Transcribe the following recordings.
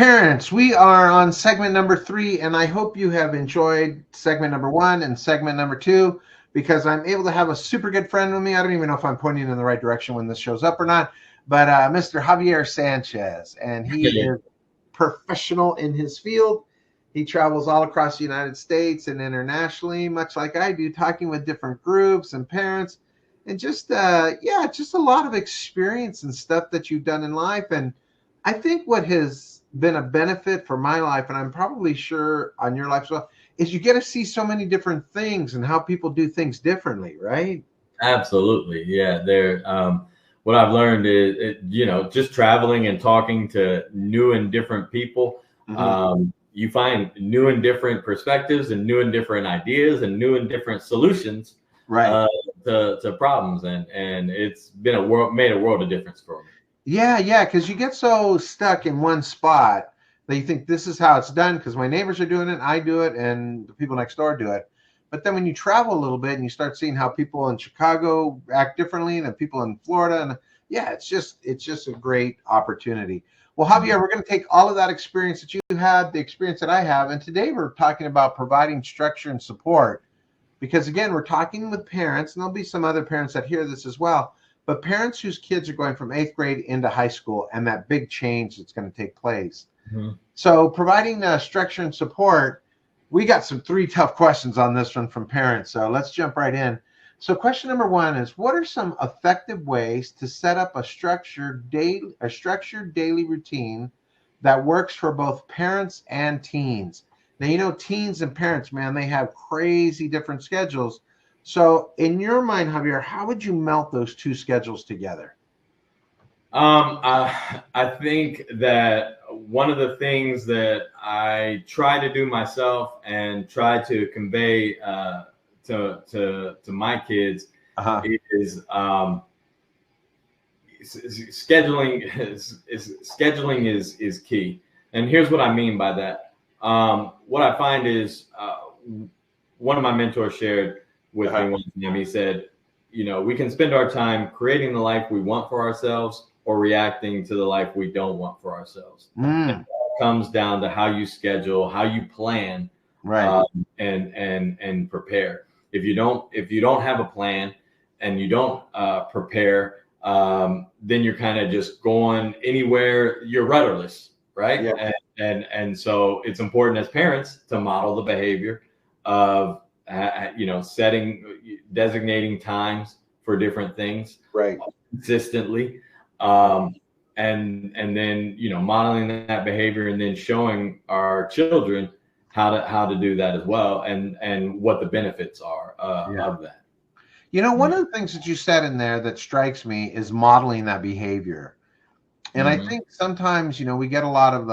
Parents, we are on segment number 3, and I hope you have enjoyed segment number 1 and segment number 2, because I'm able to have a super good friend with me. I don't even know if I'm pointing in the right direction when this shows up or not, but Mr. Javier Sanchez, and he is professional in his field. He travels all across the United States and internationally, much like I do, talking with different groups and parents, and just a lot of experience and stuff that you've done in life. And I think what has been a benefit for my life, and I'm probably sure on your life as well, is you get to see so many different things and how people do things differently, right? Absolutely. Yeah. What I've learned is, just traveling and talking to new and different people, you find new and different perspectives and new and different ideas and new and different solutions, right, to problems. And it's made a world of difference for me. Yeah, because you get so stuck in one spot that you think this is how it's done because my neighbors are doing it, I do it, and the people next door do it. But then when you travel a little bit and you start seeing how people in Chicago act differently than people in Florida, and it's just a great opportunity. Well, Javier, we're going to take all of that experience that you had, the experience that I have, and today we're talking about providing structure and support. Because again, we're talking with parents, and there'll be some other parents that hear this as well, but parents whose kids are going from 8th grade into high school and that big change that's going to take place. So providing structure and support, we got some 3 tough questions on this one from parents. So let's jump right in. So question number 1 is, what are some effective ways to set up a structured daily routine that works for both parents and teens? Now, teens and parents, man, they have crazy different schedules. So in your mind, Javier, how would you melt those 2 schedules together? I think that one of the things that I try to do myself and try to convey to my kids is scheduling is key. And here's what I mean by that. What I find is one of my mentors shared with me one time. He said, we can spend our time creating the life we want for ourselves or reacting to the life we don't want for ourselves. And it all comes down to how you schedule, how you plan, right, and prepare. If you don't have a plan and you don't prepare, then you're kind of just going anywhere. You're rudderless, right? Yeah. And so it's important as parents to model the behavior of designating times for different things, right, consistently, and then modeling that behavior and then showing our children how to do that as well, and what the benefits are of that. One of the things that you said in there that strikes me is modeling that behavior. And I think sometimes, we get a lot of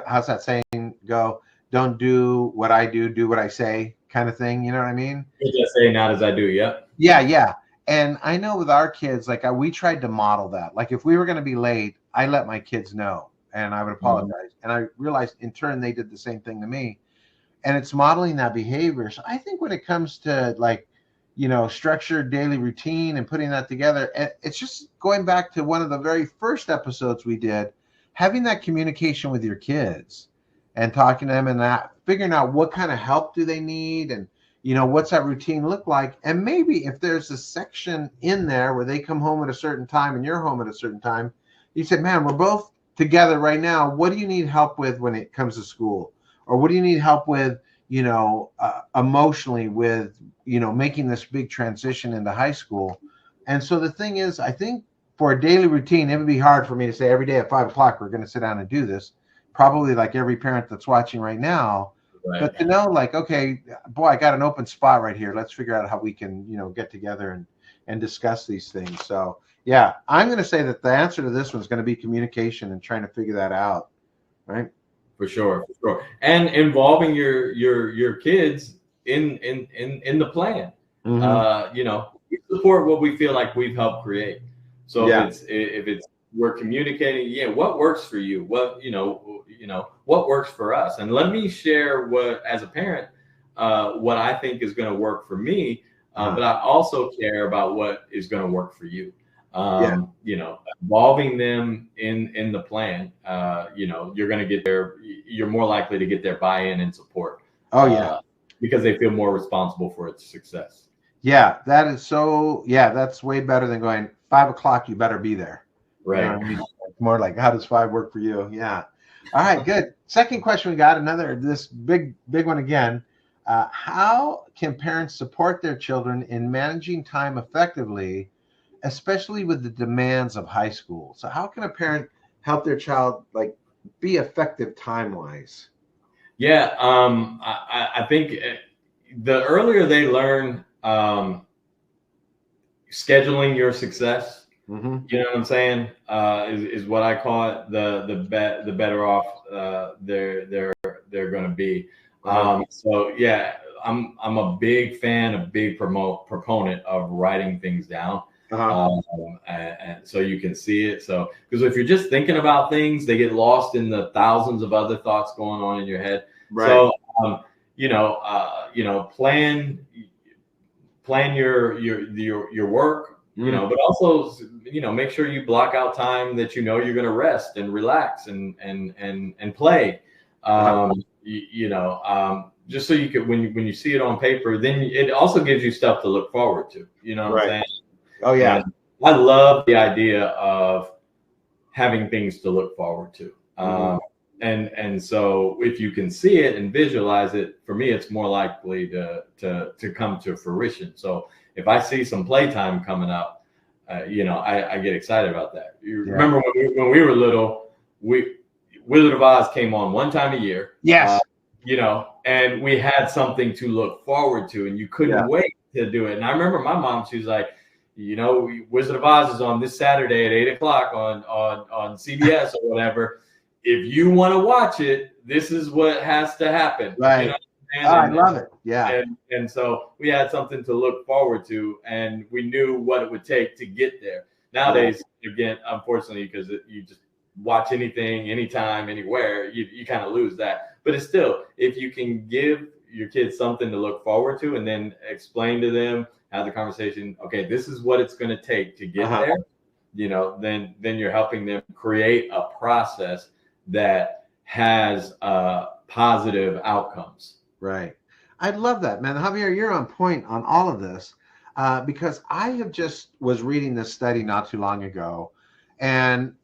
how's that saying go? Don't do what I do what I say, kind of thing. You know what I mean? Just say not as I do. Yep. Yeah. And I know with our kids, we tried to model that. Like if we were going to be late, I let my kids know and I would apologize. And I realized in turn, they did the same thing to me. And it's modeling that behavior. So I think when it comes to structured daily routine and putting that together, it's just going back to one of the very first episodes we did, having that communication with your kids and talking to them and figuring out what kind of help do they need and, what's that routine look like? And maybe if there's a section in there where they come home at a certain time and you're home at a certain time, you said, man, we're both together right now. What do you need help with when it comes to school? Or what do you need help with, emotionally with, making this big transition into high school? And so the thing is, I think for a daily routine, it would be hard for me to say every day at 5:00, we're going to sit down and do this. Probably like every parent that's watching right now. Right. But to know okay, boy, I got an open spot right here. Let's figure out how we can, get together and discuss these things. So yeah, I'm going to say that the answer to this one is going to be communication and trying to figure that out. Right. For sure. And involving your kids in the plan. We support what we feel like we've helped create. So if it's we're communicating, what works for you? What what works for us? And let me share what, as a parent, what I think is going to work for me. But I also care about what is going to work for you. You know, involving them in the plan, you know, you're going to get you're more likely to get their buy-in and support. Oh yeah. Because they feel more responsible for its success. Yeah, that is so. Yeah, that's way better than going 5 o'clock. You better be there. Right. You know what I mean? It's more like, how does 5 work for you? Yeah. All right, good. Second question we got, this big one again. How can parents support their children in managing time effectively, especially with the demands of high school? So how can a parent help their child like be effective time-wise? Yeah, I think the earlier they learn scheduling your success, you know what I'm saying, is what I call it. The better off they're going to be. So yeah, I'm a big fan, a big proponent of writing things down. And so you can see it. So because if you're just thinking about things, they get lost in the thousands of other thoughts going on in your head. Right. So you know, plan your work. You know, but also, you know, make sure you block out time that you know you're going to rest and relax and play. You know, just so you could, when you see it on paper, then it also gives you stuff to look forward to. You know what I'm saying? Oh yeah. And I love the idea of having things to look forward to. And so if you can see it and visualize it, for me, it's more likely to come to fruition. So if I see some playtime coming up, you know, I get excited about that. You remember when we were little, Wizard of Oz came on one time a year. Yes. You know, and we had something to look forward to, and you couldn't wait to do it. And I remember my mom, she was like, you know, Wizard of Oz is on this Saturday at 8 o'clock on CBS or whatever. If you want to watch it, this is what has to happen. Right. You know? I love it. Yeah. And so we had something to look forward to, and we knew what it would take to get there. Nowadays, again, unfortunately, because you just watch anything, anytime, anywhere, you kind of lose that. But it's still, if you can give your kids something to look forward to and then explain to them, have the conversation, okay, this is what it's going to take to get there, you know, then you're helping them create a process that has positive outcomes. Right. I love that, man. Javier, you're on point on all of this because I have just was reading this study not too long ago, and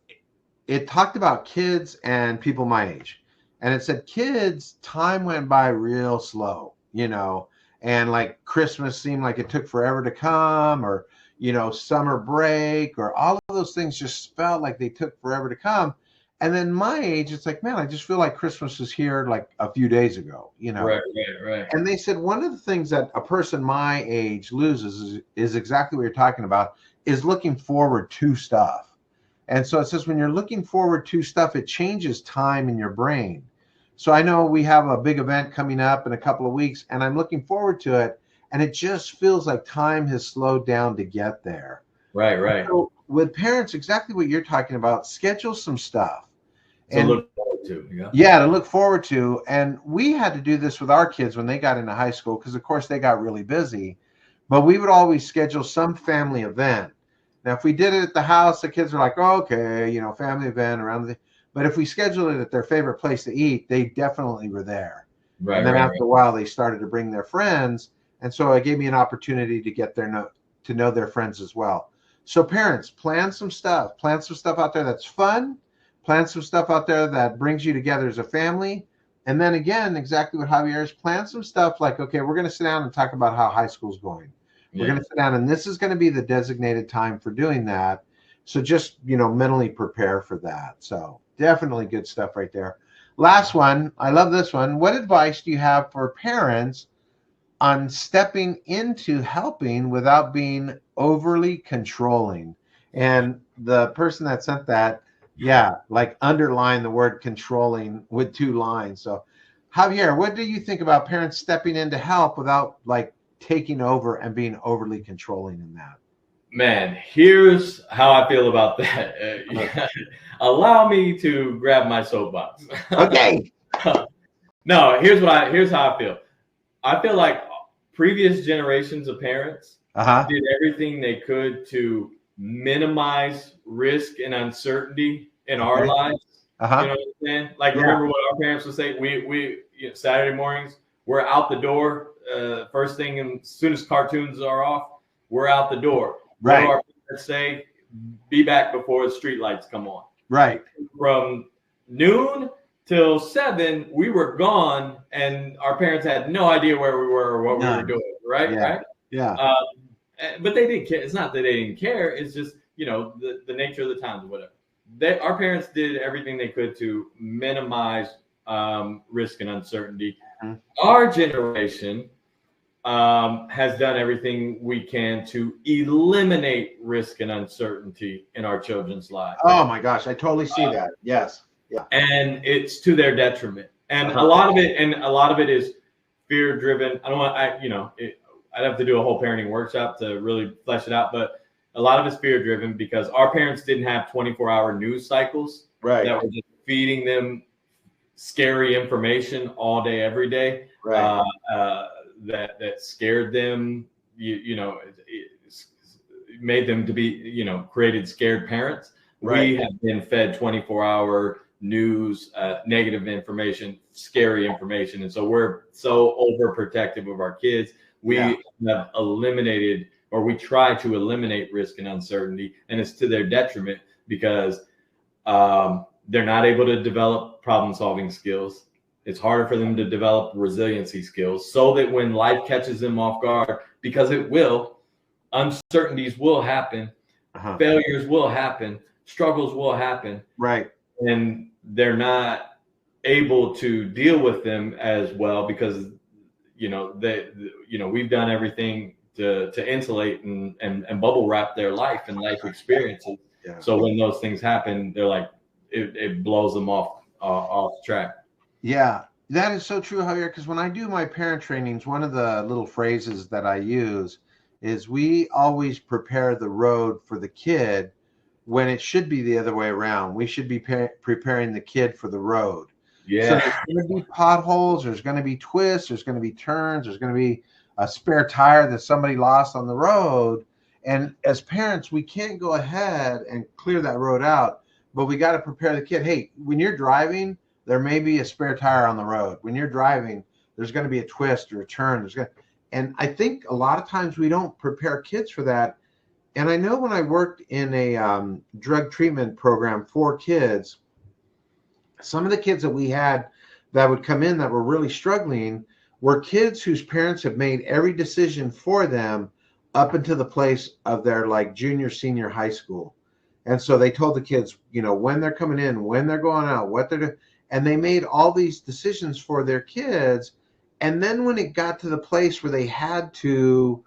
it talked about kids and people my age. And it said kids, time went by real slow, you know, and like Christmas seemed like it took forever to come, or, you know, summer break, or all of those things just felt like they took forever to come. And then my age, it's like, man, I just feel like Christmas is here like a few days ago, you know? Right. And they said one of the things that a person my age loses is exactly what you're talking about, is looking forward to stuff. And so it says when you're looking forward to stuff, it changes time in your brain. So I know we have a big event coming up in a couple of weeks, and I'm looking forward to it. And it just feels like time has slowed down to get there. Right. So with parents, exactly what you're talking about, schedule some stuff. To look forward to. Yeah, to look forward to. And we had to do this with our kids when they got into high school, because of course they got really busy. But we would always schedule some family event. Now, if we did it at the house, the kids were like, oh, okay, you know, family event around the. But if we scheduled it at their favorite place to eat, they definitely were there. Right. And then after a while, they started to bring their friends, and so it gave me an opportunity to get to know their friends as well. So parents, plan some stuff out there that's fun. Plan some stuff out there that brings you together as a family. And then again, exactly what Javier is, plan some stuff like, okay, we're going to sit down and talk about how high school's going. We're going to sit down, and this is going to be the designated time for doing that. So just, you know, mentally prepare for that. So definitely good stuff right there. Last one. I love this one. What advice do you have for parents on stepping into helping without being overly controlling? And the person that sent that, like underline the word controlling with 2 lines. So Javier, what do you think about parents stepping in to help without like taking over and being overly controlling in that? Man, here's how I feel about that. Allow me to grab my soapbox. Okay. No, here's how I feel. I feel like previous generations of parents did everything they could to minimize risk and uncertainty in our lives. Uh-huh. You know what I'm saying? Like, Yeah. remember what our parents would say? We Saturday mornings, we're out the door. First thing, and as soon as cartoons are off, we're out the door. What Right. do our parents say? Be back before the street lights come on. Right. From noon till 7, we were gone, and our parents had no idea where we were or what we were doing. Right? Yeah. Right? Yeah. But they didn't care. It's not that they didn't care. It's just, the nature of the times or whatever. Our parents did everything they could to minimize risk and uncertainty. Mm-hmm. Our generation has done everything we can to eliminate risk and uncertainty in our children's lives. Oh my gosh, I totally see that. Yes. Yeah. And it's to their detriment. And a lot of it is fear driven. I'd have to do a whole parenting workshop to really flesh it out, but a lot of it's fear driven because our parents didn't have 24-hour news cycles that were just feeding them scary information all day, every day. Right. That scared them, it made them to be, created scared parents. Right. We have been fed 24-hour news, negative information, scary information. And so we're so overprotective of our kids. We have eliminated, or we try to eliminate risk and uncertainty, and it's to their detriment because they're not able to develop problem-solving skills. It's harder for them to develop resiliency skills so that when life catches them off guard, because it will, uncertainties will happen, failures will happen, struggles will happen. Right. And they're not able to deal with them as well because, we've done everything to insulate and bubble wrap their life and life experiences. Yeah. So when those things happen, they're like, it blows them off track. Yeah, that is so true, Javier, because when I do my parent trainings, one of the little phrases that I use is we always prepare the road for the kid when it should be the other way around. We should be preparing the kid for the road. Yeah. So there's going to be potholes, there's going to be twists, there's going to be turns, there's going to be a spare tire that somebody lost on the road. And as parents, we can't go ahead and clear that road out, but we got to prepare the kid. Hey, when you're driving, there may be a spare tire on the road. When you're driving, there's going to be a twist or a turn. And I think a lot of times we don't prepare kids for that. And I know when I worked in a drug treatment program for kids, some of the kids that we had that would come in that were really struggling were kids whose parents have made every decision for them up until the place of their like junior, senior high school. And so they told the kids, when they're coming in, when they're going out, what they're doing. And they made all these decisions for their kids. And then when it got to the place where they had to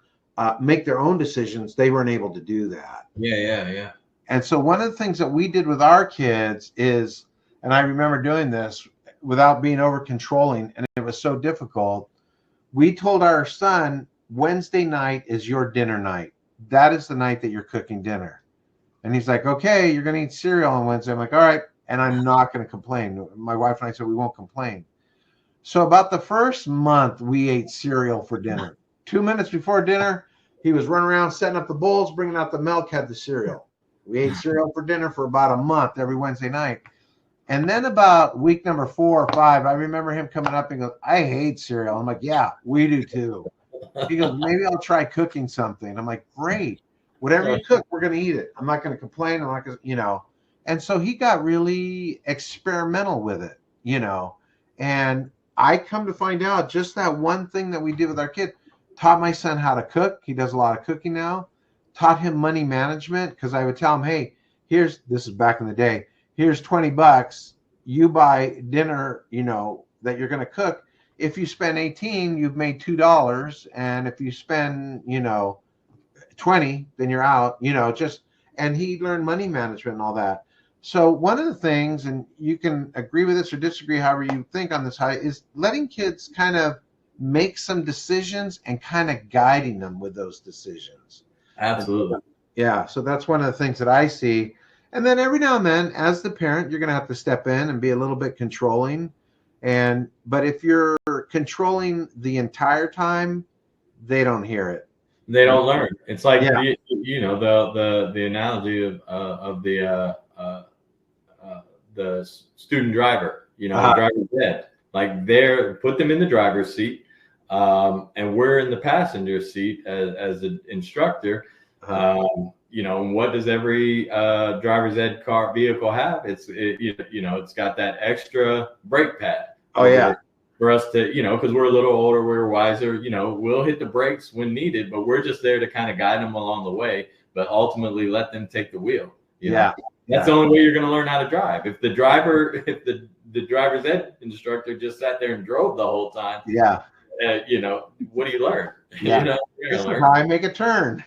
make their own decisions, they weren't able to do that. Yeah. And so one of the things that we did with our kids is, and I remember doing this without being over controlling, and it was so difficult. We told our son, Wednesday night is your dinner night. That is the night that you're cooking dinner. And he's like, okay, you're going to eat cereal on Wednesday. I'm like, all right. And I'm not going to complain. My wife and I said, we won't complain. So about the first month, we ate cereal for dinner. 2 minutes before dinner, he was running around, setting up the bowls, bringing out the milk, had the cereal. We ate cereal for dinner for about a month every Wednesday night. And then about week number 4 or 5, I remember him coming up and goes, I hate cereal. I'm like, yeah, we do too. He goes, maybe I'll try cooking something. I'm like, great. Whatever you cook, we're going to eat it. I'm not going to complain. I'm not going to, And so he got really experimental with it, And I come to find out just that one thing that we did with our kid taught my son how to cook. He does a lot of cooking now. Taught him money management because I would tell him, hey, this is back in the day. Here's $20. You buy dinner, that you're going to cook. If you spend 18, you've made $2. And if you spend, 20, then you're out, and he learned money management and all that. So one of the things, and you can agree with this or disagree, however you think on this, is letting kids kind of make some decisions and kind of guiding them with those decisions. Absolutely. Yeah. So that's one of the things that I see. And then every now and then, as the parent, you're going to have to step in and be a little bit controlling. But if you're controlling the entire time, they don't hear it. They don't learn. It's like Yeah. the analogy of the student driver. The driver's ed. Like put them in the driver's seat, and we're in the passenger seat as an instructor. And what does every driver's ed vehicle have? It's got that extra brake pad. Oh yeah. For us to, because we're a little older, we're wiser, we'll hit the brakes when needed, but we're just there to kind of guide them along the way, but ultimately let them take the wheel. That's the only way you're going to learn how to drive. If the driver's ed instructor just sat there and drove the whole time, what do you learn? Yeah. This is how I make a turn.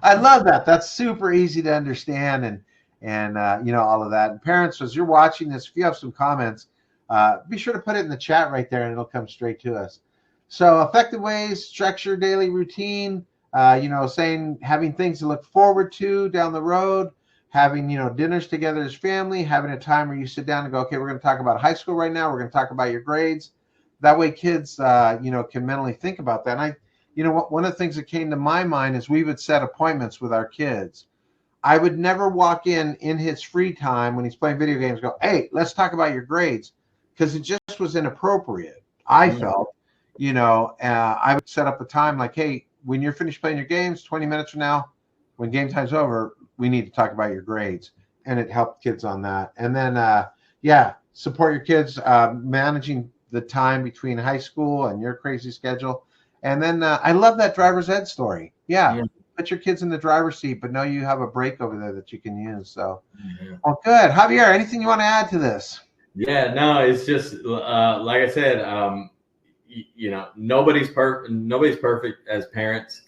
I love that. That's super easy to understand, and all of that. And parents, as you're watching this, if you have some comments, be sure to put it in the chat right there, and it'll come straight to us. So effective ways, structure daily routine, saying having things to look forward to down the road, having, dinners together as family, having a time where you sit down and go, okay, we're going to talk about high school right now. We're going to talk about your grades. That way kids, can mentally think about that. And one of the things that came to my mind is we would set appointments with our kids. I would never walk in his free time when he's playing video games, go, hey, let's talk about your grades. Because it just was inappropriate. I felt, I would set up a time like, hey, when you're finished playing your games, 20 minutes from now, when game time's over, we need to talk about your grades. And it helped kids on that. And then, support your kids, managing the time between high school and your crazy schedule. And then I love that driver's ed story. Yeah. Put your kids in the driver's seat, but know you have a brake over there that you can use. So, well, good. Javier, anything you want to add to this? Yeah, no, it's just like I said, nobody's perfect as parents.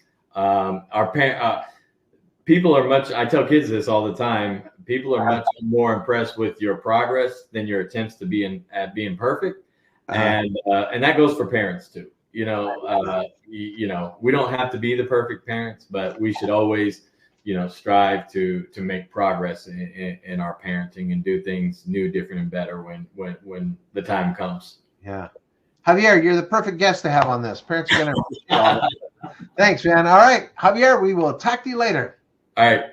People are much. I tell kids this all the time. People are much more impressed with your progress than your attempts to being perfect, and that goes for parents too. We don't have to be the perfect parents, but we should always strive to make progress in our parenting and do things new, different, and better when the time comes. Yeah. Javier, you're the perfect guest to have on this. Parents are going to appreciate all that. Thanks, man. All right, Javier, we will talk to you later. All right.